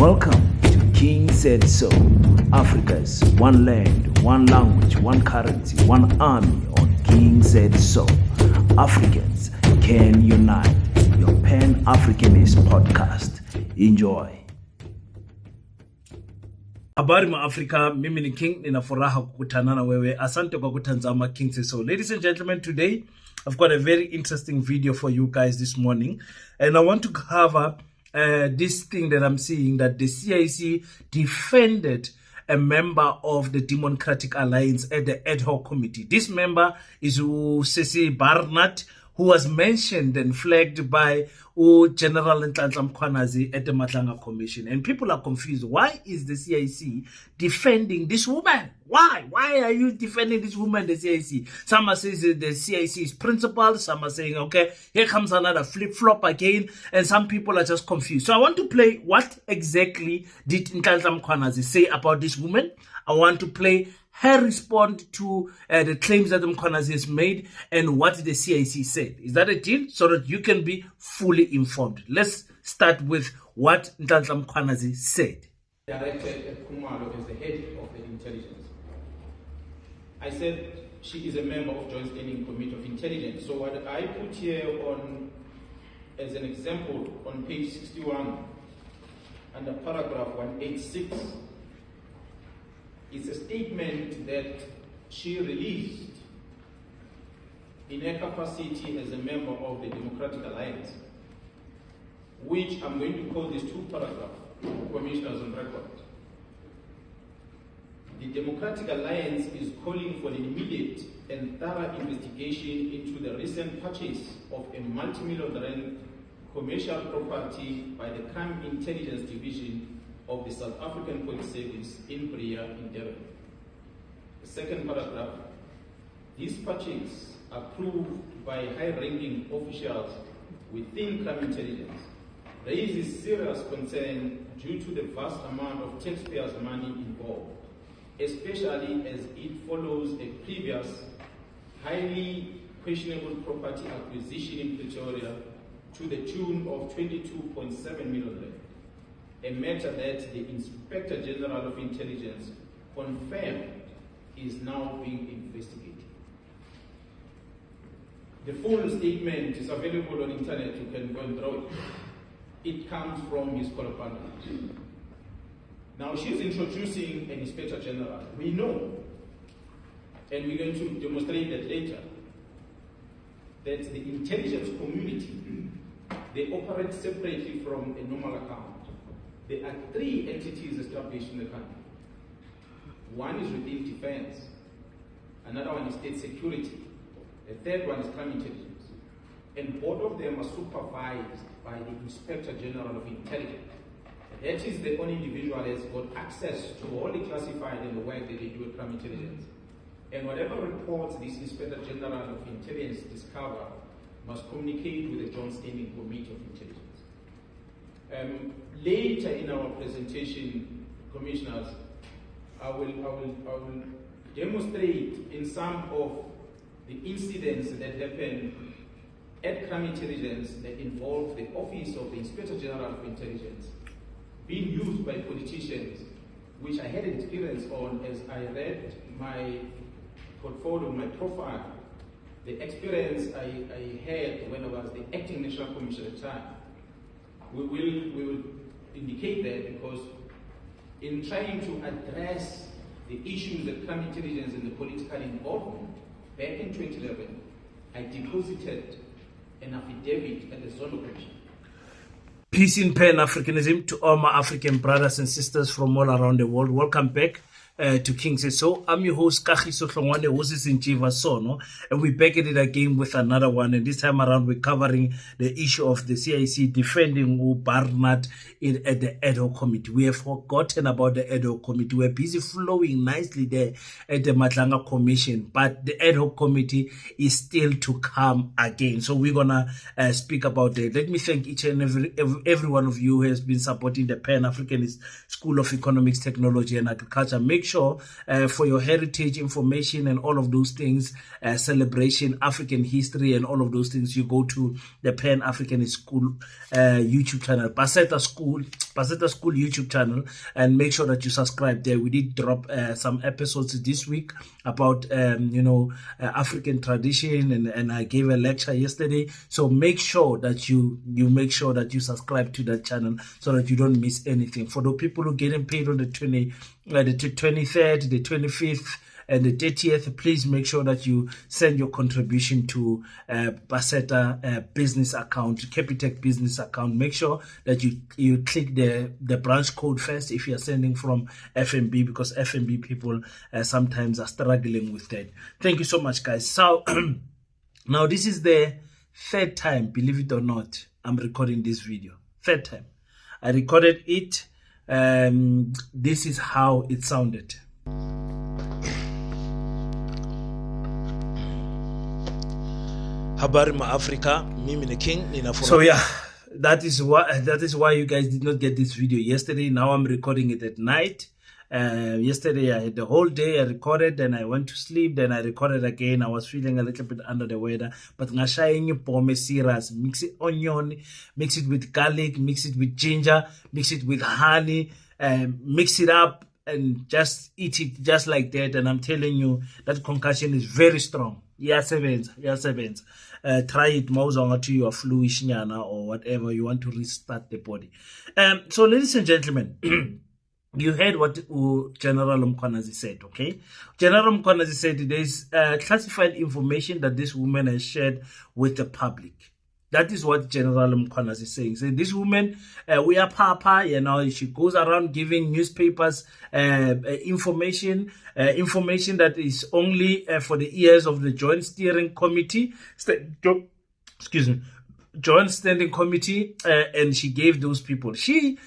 Welcome to King Said So, Africa's one land, one language, one currency, one army on King Said So. Africans can unite. Your Pan-Africanist podcast. Enjoy. Habari ma Africa, mimi ni King, ninafuraha kukutana na wewe. Asante kwa kutazama King Said So. Ladies and gentlemen, today I've got a very interesting video for you guys this morning, and I want to cover this thing that I'm seeing, that the CIC defended a member of the Democratic Alliance at the ad hoc committee. This member is Bardbard, who was mentioned and flagged by General Nhlanhla Mkhwanazi at the Matlanga Commission. And people are confused. Why is the CIC defending this woman? Why? Why are you defending this woman, the CIC? Some are saying the CIC is principled. Some are saying, okay, here comes another flip-flop again. And some people are just confused. So I want to play what exactly did Nhlanhla Mkhwanazi say about this woman. I want to play her response to the claims that Mkhwanazi has made and what the CIC said. Is that a deal? So that you can be fully informed. Let's start with what Nhlanhla Mkhwanazi said. Director Khumalo is the head of the intelligence. I said she is a member of Joint Standing Committee of Intelligence. So what I put here on as an example on page 61 under paragraph 186 is a statement that she released in her capacity as a member of the Democratic Alliance, which I'm going to call these two paragraphs, commissioners on record. The Democratic Alliance is calling for an immediate and thorough investigation into the recent purchase of a multi-million-rand commercial property by the Crime Intelligence Division of the South African Police Service in Bria in Durban. The second paragraph, this purchase approved by high-ranking officials within Crime Intelligence raises serious concern due to the vast amount of taxpayers' money involved, especially as it follows a previous highly questionable property acquisition in Pretoria to the tune of 22.7 million rand. A matter that the Inspector General of Intelligence confirmed is now being investigated. The full statement is available on internet, you can go and through it. It comes from his correspondent. Now she's introducing an Inspector General. We know, and we're going to demonstrate that later, that the intelligence community, they operate separately from a normal account. There are three entities established in the country. One is within defense, another one is state security, the third one is crime intelligence. And both of them are supervised by the Inspector General of Intelligence. That is the only individual that has got access to all the classified and the work that they do at crime intelligence. And whatever reports this Inspector General of Intelligence discover must communicate with the Joint Standing Committee of Intelligence. Later in our presentation, commissioners, I will demonstrate in some of the incidents that happened at crime intelligence that involve the Office of the Inspector General of Intelligence being used by politicians, which I had experience on as I read my portfolio, my profile, the experience I had when I was the acting National Commissioner at the time. We will indicate that because in trying to address the issues that crime intelligence and the political involvement, back in 2011, I deposited an affidavit at the Zondo Commission. Peace in Pan-Africanism to all my African brothers and sisters from all around the world. Welcome back to King Said So. I'm your host, Kagiso Hlongwane, Hoses in Chiva Sono, and we're back at it again with another one. And this time around, we're covering the issue of the CIC defending Bardbard at the ad hoc committee. We have forgotten about the ad hoc committee. We're busy flowing nicely there at the Matlanga Commission, but the ad hoc committee is still to come again. So we're gonna speak about it. Let me thank each and every one of you who has been supporting the Pan-Africanist School of Economics, Technology and Agriculture. Make sure for your heritage information and all of those things, celebration, African history and all of those things, you go to the Pan-Africanist School YouTube channel. Baseta School Basetta School YouTube channel, and make sure that you subscribe there. We did drop some episodes this week about African tradition, and I gave a lecture yesterday. So make sure that you subscribe to that channel so that you don't miss anything. For the people who are getting paid on the 23rd, the 25th, and the 30th, please make sure that you send your contribution to Basetta business account, Capitec business account. Make sure that you click the branch code first if you are sending from FNB, because FNB people sometimes are struggling with that. Thank you so much, guys. So now this is the third time, believe it or not, I'm recording this video. Third time. I recorded it. This is how it sounded. Habari ma Africa, mimi ni King. So yeah, that is why you guys did not get this video yesterday. Now I'm recording it at night. Yesterday I had the whole day. I recorded, then I went to sleep, then I recorded again. I was feeling a little bit under the weather, but ngashayenye pome serious, mix it onion, mix it with garlic, mix it with ginger, mix it with honey, mix it up and just eat it just like that. And I'm telling you, that concussion is very strong. Yeah, sevens. Try it mawuzonga to your fluish nyana or whatever you want to restart the body. So ladies and gentlemen, you heard what General Mkhwanazi said, okay? General Mkhwanazi said there's classified information that this woman has shared with the public. That is what General Mkhwanazi is saying. So this woman, we are papa, she goes around giving newspapers information that is only for the ears of the Joint Steering Committee. Joint Standing Committee, and she gave those people. She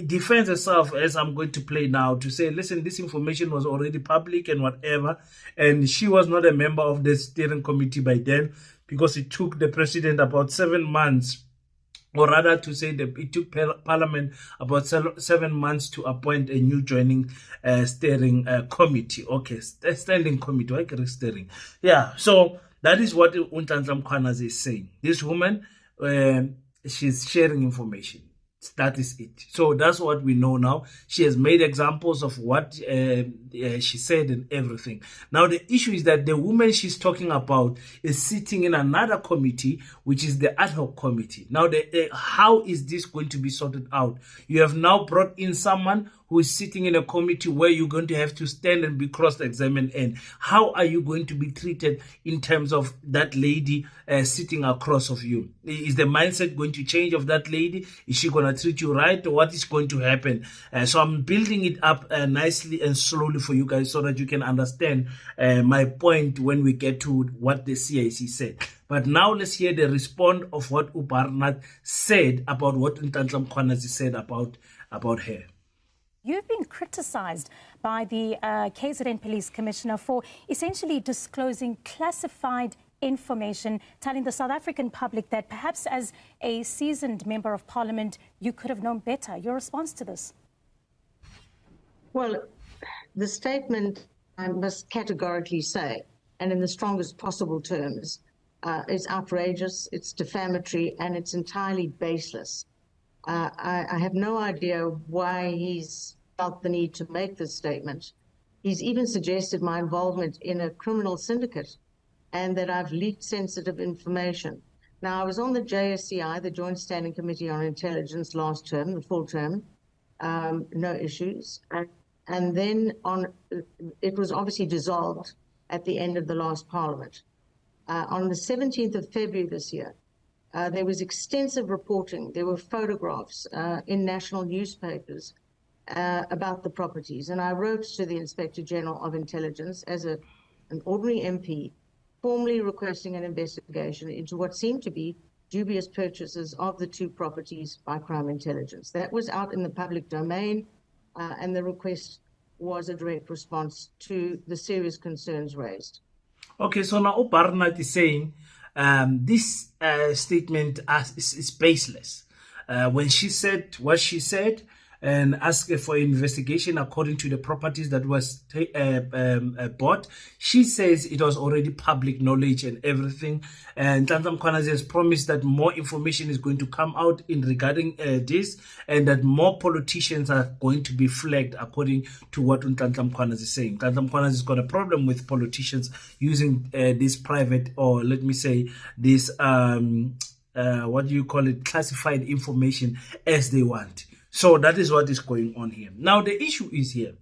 defends herself, as I'm going to play now, to say, listen, this information was already public and whatever, and she was not a member of the steering committee by then, because it took the president about 7 months, or rather to say that it took Parliament about 7 months to appoint a new joining steering committee. Okay, standing committee, I get steering. Yeah, so that is what Unhlanhla Mkhwanazi is saying. This woman, she's sharing information. That is it. So that's what we know now. She has made examples of what she said and everything. Now the issue is that the woman she's talking about is sitting in another committee, which is the ad hoc committee. Now, how is this going to be sorted out? You have now brought in someone who is sitting in a committee where you're going to have to stand and be cross-examined. And how are you going to be treated in terms of that lady sitting across of you? Is the mindset going to change of that lady? Is she going to treat you right? Or what is going to happen? So I'm building it up nicely and slowly for you guys so that you can understand my point when we get to what the CIC said. But now let's hear the response of what Bardbard said about what Unhlanhla Mkhwanazi said about her. You've been criticized by the KZN Police Commissioner for essentially disclosing classified information, telling the South African public that perhaps as a seasoned member of parliament, you could have known better. Your response to this? Well, the statement, I must categorically say, and in the strongest possible terms, is outrageous, it's defamatory, and it's entirely baseless. I have no idea why he's felt the need to make this statement. He's even suggested my involvement in a criminal syndicate and that I've leaked sensitive information. Now, I was on the JSCI, the Joint Standing Committee on Intelligence, last term, the full term, no issues. And then it was obviously dissolved at the end of the last parliament. On the 17th of February this year, there was extensive reporting. There were photographs in national newspapers about the properties. And I wrote to the Inspector General of Intelligence as an ordinary MP, formally requesting an investigation into what seemed to be dubious purchases of the two properties by crime intelligence. That was out in the public domain, and the request was a direct response to the serious concerns raised. Okay, so now Bardbard is saying this statement is baseless. When she said what she said, and ask for investigation according to the properties that was bought. She says it was already public knowledge and everything. And Nhlanhla Mkhwanazi has promised that more information is going to come out in regarding this, and that more politicians are going to be flagged according to what Nhlanhla Mkhwanazi is saying. Nhlanhla Mkhwanazi has got a problem with politicians using this private, or let me say this what do you call it, classified information as they want. So that is what is going on here. Now the issue is here.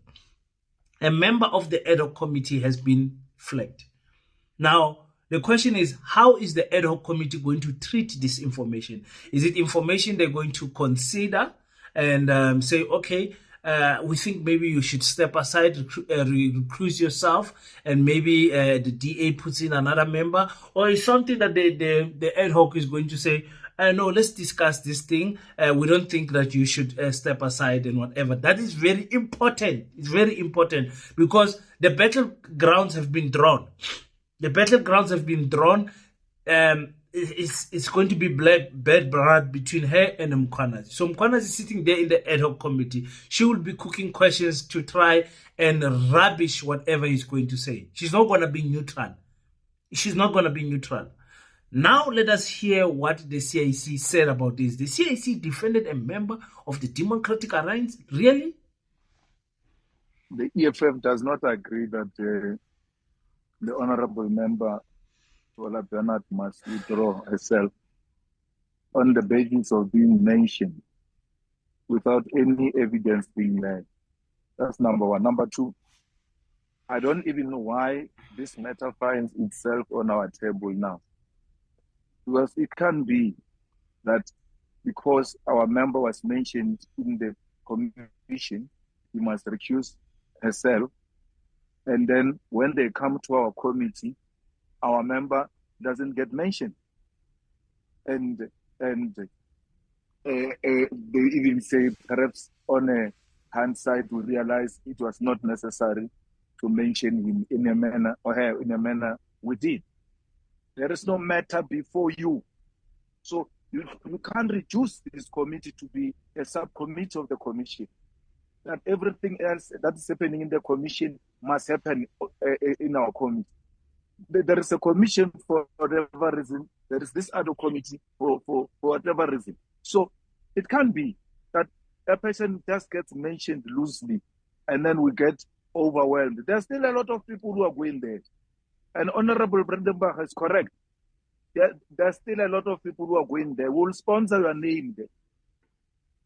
A member of the ad hoc committee has been flagged. Now the question is, how is the ad hoc committee going to treat this information? Is it information they're going to consider and say, okay, we think maybe you should step aside, recuse yourself, and maybe the DA puts in another member? Or is something that the ad hoc is going to say, no, let's discuss this thing. We don't think that you should step aside and whatever. That is very important. It's very important because the battlegrounds have been drawn. The battlegrounds have been drawn. It's going to be bad blood between her and Mkhwanazi. So Mkhwanazi is sitting there in the ad hoc committee. She will be cooking questions to try and rubbish whatever he's going to say. She's not going to be neutral. She's not going to be neutral. Now let us hear what the CIC said about this. The CIC defended a member of the Democratic Alliance. Really? The EFF does not agree that the honorable member Bardbard must withdraw herself on the basis of being mentioned without any evidence being there. That's number one. Number two, I don't even know why this matter finds itself on our table now. Because it can be that because our member was mentioned in the commission, he must recuse herself. And then when they come to our committee, our member doesn't get mentioned. And they even say perhaps on a hindsight we realize it was not necessary to mention him in a manner or her in a manner we did. There is no matter before you. So you can't reduce this committee to be a subcommittee of the commission. That everything else that is happening in the commission must happen in our committee. There is a commission for whatever reason. There is this other committee for whatever reason. So it can be that a person just gets mentioned loosely and then we get overwhelmed. There's still a lot of people who are going there. And Honorable Bardbard is correct. There's still a lot of people who are going there. We'll sponsor your name there.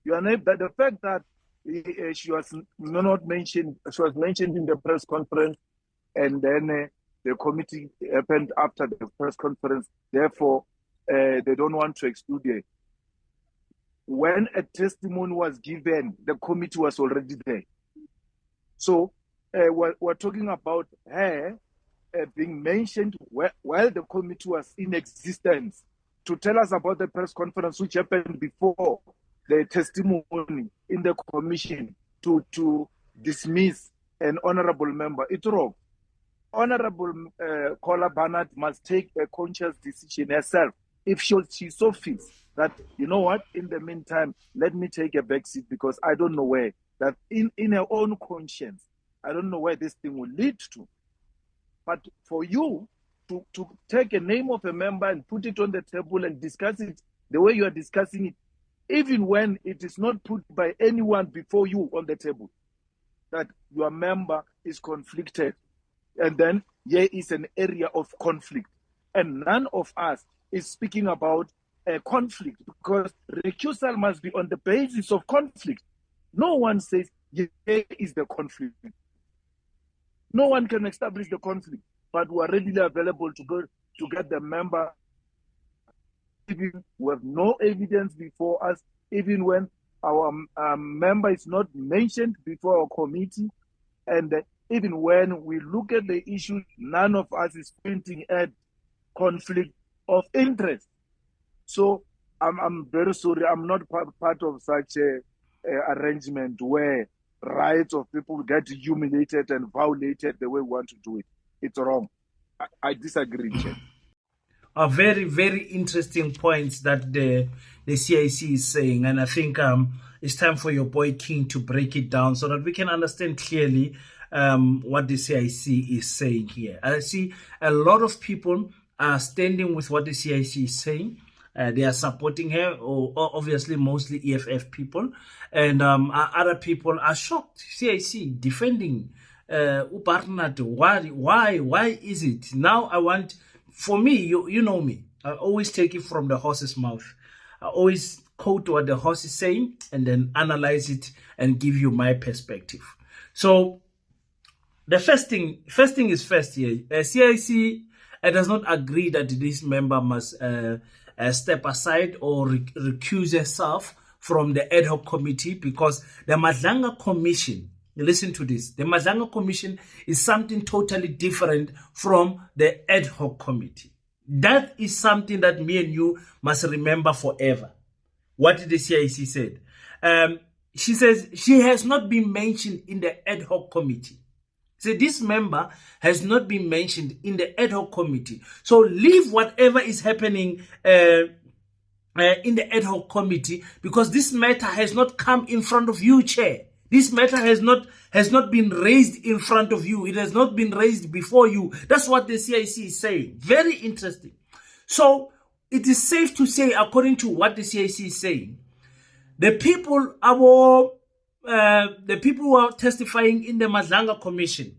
Your name, that the fact that she was not mentioned, she was mentioned in the press conference, and then the committee happened after the press conference. Therefore, they don't want to exclude her. When a testimony was given, the committee was already there. So we're talking about her being mentioned while the committee was in existence to tell us about the press conference which happened before the testimony in the commission to dismiss an honorable member. It's wrong. Honorable Bardbard must take a conscious decision herself. If she so feels that, you know what, in the meantime, let me take a back seat because I don't know where, that in her own conscience, I don't know where this thing will lead to. But for you to take a name of a member and put it on the table and discuss it the way you are discussing it, even when it is not put by anyone before you on the table, that your member is conflicted, and then here is an area of conflict. And none of us is speaking about a conflict because recusal must be on the basis of conflict. No one says here is the conflict. No one can establish the conflict, but we are readily available to go to get the member. Even we have no evidence before us, even when our member is not mentioned before our committee, and even when we look at the issue, none of us is pointing at conflict of interest. So I'm very sorry, I'm not part of such a arrangement where rights of people get humiliated and violated the way we want to do it. It's wrong. I disagree, Chair. Are very, very interesting points that the CIC is saying, and I think it's time for your boy King to break it down so that we can understand clearly what the CIC is saying here. I see a lot of people are standing with what the CIC is saying. They are supporting her, or obviously mostly EFF people, and other people are shocked. CIC defending Bardbard. Why is it? Now I want, for me, you know me, I always take it from the horse's mouth. I always quote what the horse is saying and then analyze it and give you my perspective. So the first thing is first here. CIC does not agree that this member must step aside or recuse herself from the ad hoc committee, because the Madlanga Commission, listen to this, the Madlanga Commission is something totally different from the ad hoc committee. That is something that me and you must remember forever. What did the CIC said? She says she has not been mentioned in the ad hoc committee. So this member has not been mentioned in the ad hoc committee. So leave whatever is happening in the ad hoc committee, because this matter has not come in front of you, Chair. This matter has not been raised in front of you. It has not been raised before you. That's what the CIC is saying. Very interesting. So it is safe to say, according to what the CIC is saying, the people who are testifying in the Madlanga Commission,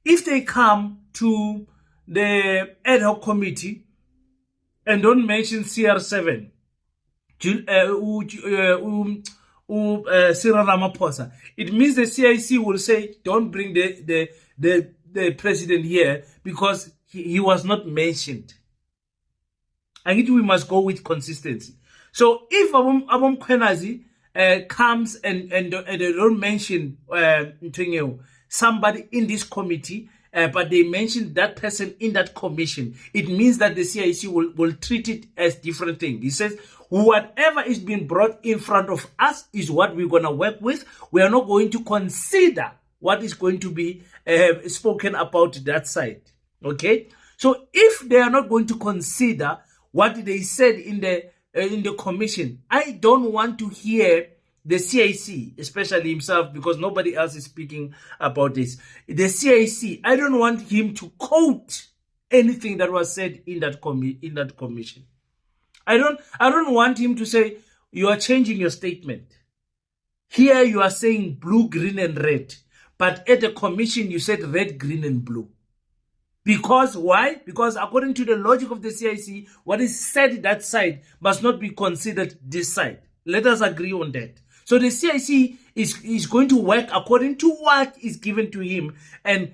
if they come to the ad hoc committee and don't mention CR7, Cyril Ramaphosa, it means the CIC will say, don't bring the president here because he was not mentioned. I think we must go with consistency. So if Abom Kwenazi comes and they don't mention somebody in this committee, but they mention that person in that commission, it means that the CIC will treat it as different thing. He says, whatever is being brought in front of us is what we're going to work with. We are not going to consider what is going to be spoken about that side. Okay? So if they are not going to consider what they said in the commission, I don't want to hear the CIC, especially himself, because nobody else is speaking about this. The CIC, I don't want him to quote anything that was said in that commission. I don't want him to say, you are changing your statement. Here you are saying blue, green, and red. But at the commission, you said red, green, and blue. Because why? Because according to the logic of the CIC, what is said that side must not be considered this side. Let us agree on that. So the CIC is going to work according to what is given to him and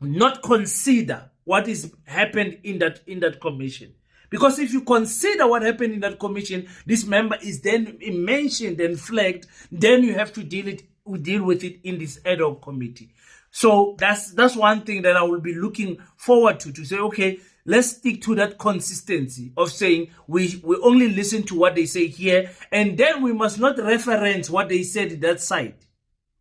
not consider what is happened in that commission. Because if you consider what happened in that commission, this member is then mentioned and flagged, then you have to deal with it in this ad hoc committee. So that's one thing that I will be looking forward to say, okay, let's stick to that consistency of saying we only listen to what they say here, and then we must not reference what they said that side.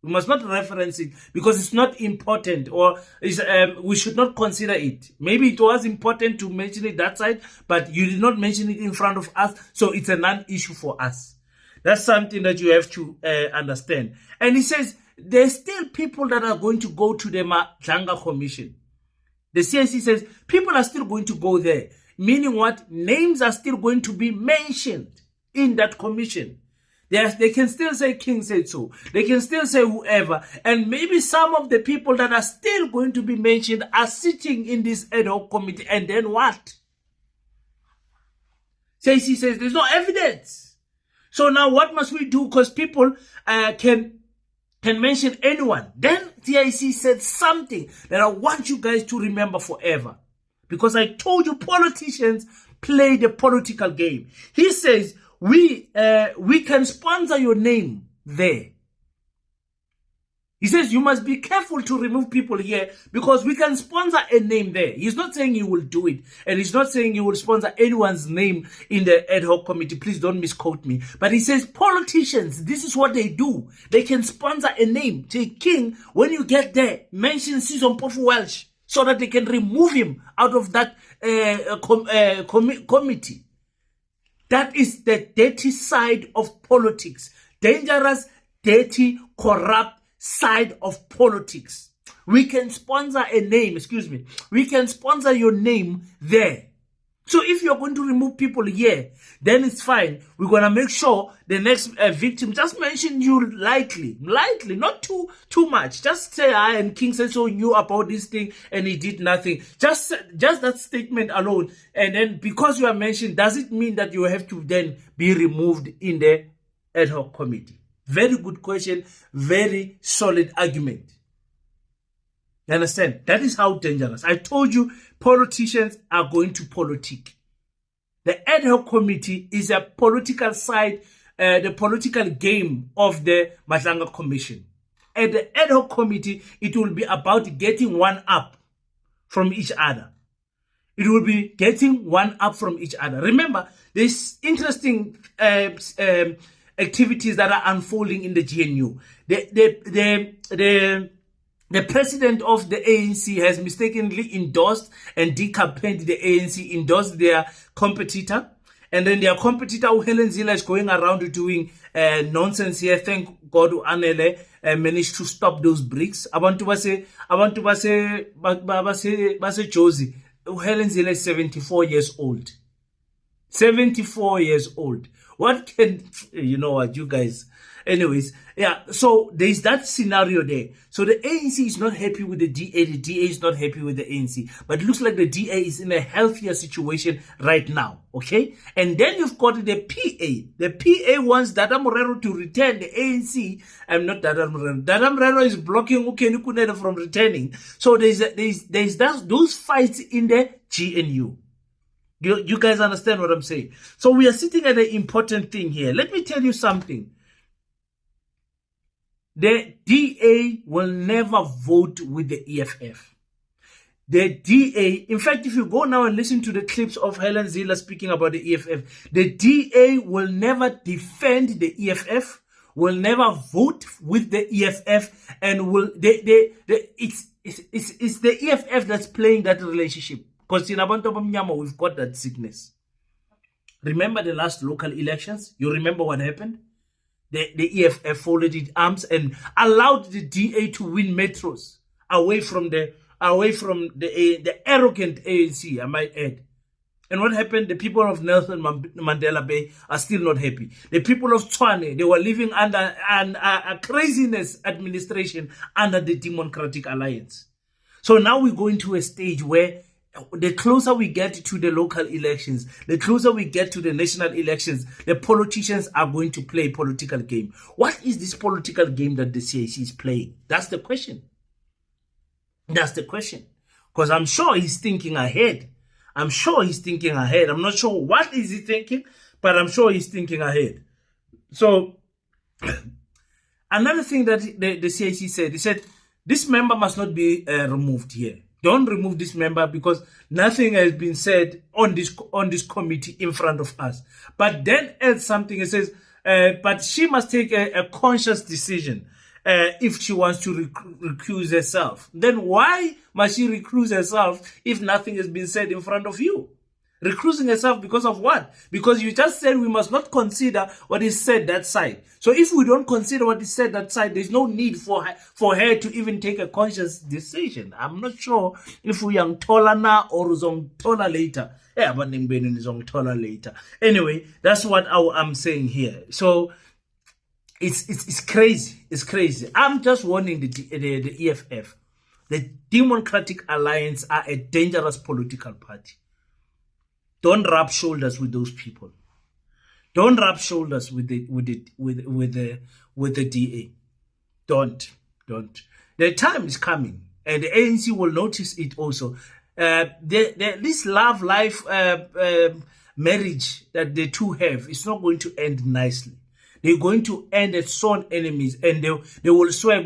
We must not reference it because it's not important, or we should not consider it. Maybe it was important to mention it that side, but you did not mention it in front of us, so it's a non-issue for us. That's something that you have to understand. And he says there's still people that are going to go to the Madlanga Commission. The CIC says people are still going to go there, meaning what? Names are still going to be mentioned in that commission. They can still say King said so. They can still say whoever. And maybe some of the people that are still going to be mentioned are sitting in this ad hoc committee. And then what? CIC says there's no evidence. So now what must we do? Because people can mention anyone. Then CIC said something that I want you guys to remember forever. Because I told you politicians play the political game. He says, we can sponsor your name there. He says you must be careful to remove people here because we can sponsor a name there. He's not saying he will do it. And he's not saying he will sponsor anyone's name in the ad hoc committee. Please don't misquote me. But he says politicians, this is what they do. They can sponsor a name. Say, King, when you get there, mention Season Pofu Welsh so that they can remove him out of that committee. That is the dirty side of politics. Dangerous, dirty, corrupt side of politics. We can sponsor a name, we can sponsor your name there. So if you're going to remove people here, then it's fine. We're going to make sure the next victim, just mention you lightly, not too much. Just say, I and King said so knew about this thing and he did nothing. Just that statement alone. And then because you are mentioned, does it mean that you have to then be removed in the ad hoc committee? Very good question. Very solid argument. You understand? That is how dangerous. I told you, politicians are going to politic. The ad hoc committee is a political side, the political game of the Matlanga Commission. At the ad hoc committee, it will be about getting one up from each other. It will be getting one up from each other. Remember, there's interesting activities that are unfolding in the GNU. The president of the ANC has mistakenly endorsed and decampaigned the ANC, endorsed their competitor. And then their competitor, Helen Zille, is going around doing nonsense here. Thank God Anele managed to stop those bricks. I want to say, Josie, Helen Zille is 74 years old. 74 years old. What can, you know what, you guys... Anyways, yeah, so there's that scenario there. So the ANC is not happy with the DA is not happy with the ANC. But it looks like the DA is in a healthier situation right now, okay? And then you've got the PA. The PA wants Dada Morero to return the ANC. I'm not Dada Morero. Dada Morero is blocking Ukeni Kunene from returning. So there's those fights in the GNU. You guys understand what I'm saying? So we are sitting at an important thing here. Let me tell you something. The DA will never vote with the EFF. The DA, in fact, if you go now and listen to the clips of Helen Zille speaking about the EFF, the DA will never defend the EFF, will never vote with the EFF, and it's the EFF that's playing that relationship. Because in Abantu Mnyama, we've got that sickness. Remember the last local elections? You remember what happened? The EFF folded its arms and allowed the DA to win metros away from the arrogant ANC, I might add. And what happened? The people of Nelson Mandela Bay are still not happy. The people of Tshwane, they were living under a craziness administration under the Democratic Alliance. So now we go into a stage where the closer we get to the local elections, the closer we get to the national elections, the politicians are going to play a political game. What is this political game that the CIC is playing? That's the question. That's the question. Because I'm sure he's thinking ahead. I'm not sure what is he thinking, but I'm sure he's thinking ahead. So, another thing that the CIC said, he said, this member must not be removed here. Don't remove this member because nothing has been said on this committee in front of us. But then adds something. It says, but she must take a conscious decision if she wants to recuse herself. Then why must she recuse herself if nothing has been said in front of you? Recusing herself because of what? Because you just said we must not consider what is said that side. So if we don't consider what is said that side, there's no need for her to even take a conscious decision. I'm not sure if we are tola now or tola later. Yeah, but tola later. Anyway, that's what I'm saying here. So it's crazy. It's crazy. I'm just warning the EFF. The Democratic Alliance are a dangerous political party. Don't rub shoulders with those people. Don't rub shoulders with the DA. Don't. The time is coming, and the ANC will notice it also. This love life marriage that the two have is not going to end nicely. They're going to end as sworn enemies, and they will swear,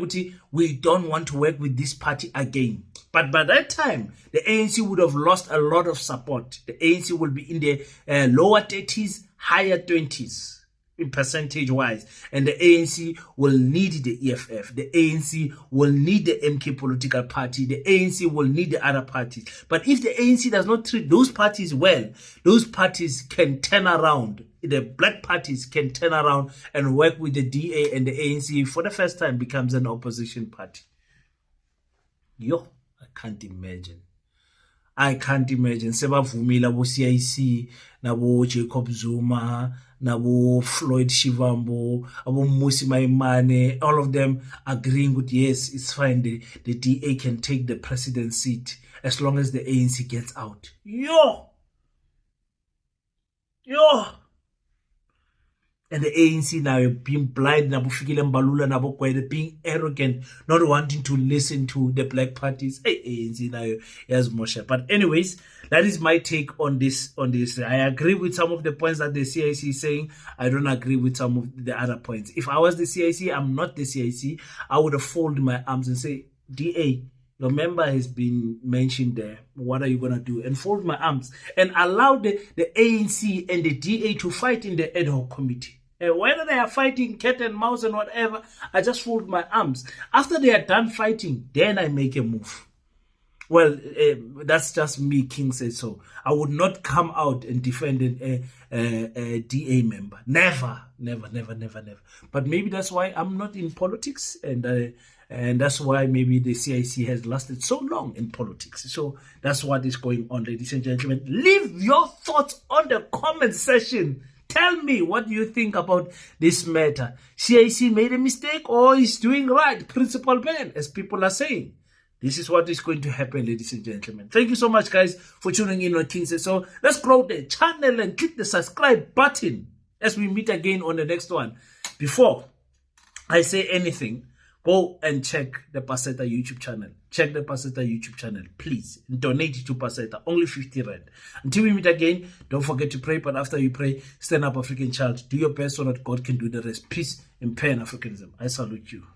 we don't want to work with this party again. But by that time, the ANC would have lost a lot of support. The ANC will be in the lower 30s, higher 20s. in percentage wise, and the ANC will need the EFF, the ANC will need the MK political party, the ANC will need the other parties. But if the ANC does not treat those parties well, those parties can turn around, the black parties can turn around and work with the DA, and the ANC for the first time becomes an opposition party. Yo, I can't imagine. Sebavumile abo CIC, nabo Jacob Zuma, nabo Floyd Shivambu, abo Musi Maimane, all of them agreeing with yes, it's fine. The DA can take the president seat as long as the ANC gets out. Yo! And the ANC now being blind, being arrogant, not wanting to listen to the black parties. Hey, ANC now yes, Moshe. But anyways, that is my take on this. I agree with some of the points that the CIC is saying. I don't agree with some of the other points. If I was the CIC, I'm not the CIC, I would have folded my arms and say, DA, your member has been mentioned there. What are you going to do? And fold my arms and allow the ANC and the DA to fight in the ad hoc committee. Whether they are fighting cat and mouse and whatever, I just fold my arms. After they are done fighting, then I make a move. Well, that's just me, King says so. I would not come out and defend a DA member. Never. But maybe that's why I'm not in politics, and that's why maybe the CIC has lasted so long in politics. So that's what is going on, ladies and gentlemen. Leave your thoughts on the comment section. Tell me what you think about this matter. CIC made a mistake or is doing right? Principal Ben, as people are saying. This is what is going to happen, ladies and gentlemen. Thank you so much, guys, for tuning in on King Says So. Let's grow the channel and click the subscribe button as we meet again on the next one. Before I say anything, go and check the Paseta YouTube channel. Check the Paseta YouTube channel, please. Donate to Paseta, only 50 Rand. Until we meet again, don't forget to pray. But after you pray, stand up, African child. Do your best so that God can do the rest. Peace and Pan-Africanism. I salute you.